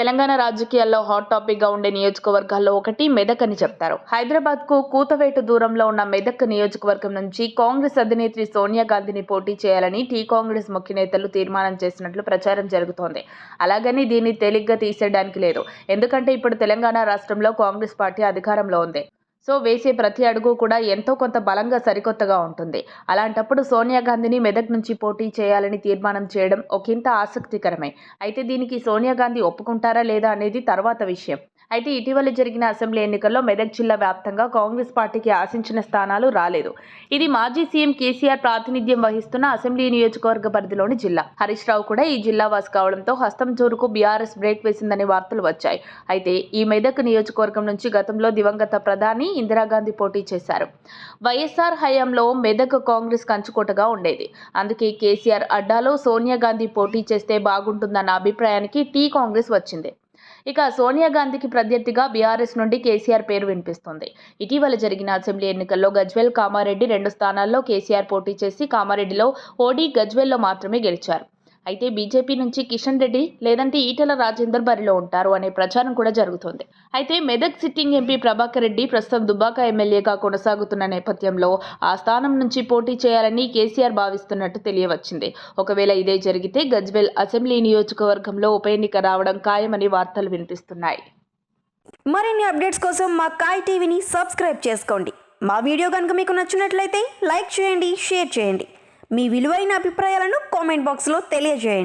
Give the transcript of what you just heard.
తెలంగాణ రాజకీయాల్లో hot topic గా ఉండే నియోజకవర్గాల్లో ఒకటి మెదక్ అని చెప్తారు. హైదరాబాద్ కు కూతవేటు దూరంలో ఉన్న మెదక్ నియోజకవర్గం నుంచి కాంగ్రెస్ అధినేత్రి సోనియా గాంధీని పోటీ చేయాలని టీ కాంగ్రెస్ ముఖ్య నేతలు తీర్మానం చేసినట్లు ప్రచారం జరుగుతోంది. అలాగని దీన్ని తేలిగ్గా తీసేయడానికి లేదు. ఎందుకంటే ఇప్పుడు తెలంగాణ రాష్ట్రంలో కాంగ్రెస్ పార్టీ అధికారంలో ఉంది. సో వేసే ప్రతి అడుగు కూడా ఎంతో కొంత బలంగా సరికొత్తగా ఉంటుంది. అలాంటప్పుడు సోనియా గాంధీని మెదక్ నుంచి పోటీ చేయాలని తీర్మానం చేయడం ఒకంత ఆసక్తికరమే. అయితే దీనికి సోనియా గాంధీ ఒప్పుకుంటారా లేదా అనేది తర్వాత విషయం. అయితే ఇటీవల జరిగిన అసెంబ్లీ ఎన్నికల్లో మెదక్ జిల్లా వ్యాప్తంగా కాంగ్రెస్ పార్టీకి ఆశించిన స్థానాలు రాలేదు. ఇది మాజీ సీఎం కేసీఆర్ ప్రాతినిధ్యం వహిస్తున్న అసెంబ్లీ నియోజకవర్గ పరిధిలోని జిల్లా. హరీష్ రావు కూడా ఈ జిల్లా వాసి కావడంతో హస్తం జోరుకు బీఆర్ఎస్ బ్రేక్ వేసిందనే వార్తలు వచ్చాయి. అయితే ఈ మెదక్ నియోజకవర్గం నుంచి గతంలో దివంగత ప్రధాని ఇందిరాగాంధీ పోటీ చేశారు. వైఎస్ఆర్ హయాంలో మెదక్ కాంగ్రెస్ కంచుకోటగా ఉండేది. అందుకే కేసీఆర్ అడ్డాలో సోనియా గాంధీ పోటీ చేస్తే బాగుంటుందన్న అభిప్రాయానికి టీ కాంగ్రెస్ వచ్చింది. ఇక సోనియా గాంధీకి ప్రత్యర్థిగా బీఆర్ఎస్ నుండి కేసీఆర్ పేరు వినిపిస్తుంది. ఇటీవల జరిగిన అసెంబ్లీ ఎన్నికల్లో గజ్వేల్, కామారెడ్డి 2 స్థానాల్లో కేసీఆర్ పోటీ చేసి కామారెడ్డిలో ఓడి, గజ్వేల్లో మాత్రమే గెలిచారు. అయితే బీజేపీ నుంచి కిషన్ రెడ్డి లేదంటే ఈటెల రాజేందర్ బరిలో ఉంటారు అనే ప్రచారం కూడా జరుగుతోంది. అయితే మెదక్ సిట్టింగ్ ఎంపీ ప్రభాకర్ రెడ్డి ప్రస్తుతం దుబ్బాక ఎమ్మెల్యేగా కొనసాగుతున్న నేపథ్యంలో ఆ స్థానం నుంచి పోటీ చేయాలని కేసీఆర్ భావిస్తున్నట్టు తెలియవచ్చింది. ఒకవేళ ఇదే జరిగితే గజ్వేల్ అసెంబ్లీ నియోజకవర్గంలో ఉప ఎన్నిక రావడం ఖాయమని వార్తలు వినిపిస్తున్నాయి. మరిన్ని అప్డేట్స్ కోసం మా కాయ్ టీవీని సబ్స్క్రైబ్ చేసుకోండి. మా వీడియో కనుక మీకు నచ్చినట్లయితే లైక్ చేయండి, షేర్ చేయండి. మీ విలువైన అభిప్రాయాలను కామెంట్ బాక్స్లో తెలియజేయండి.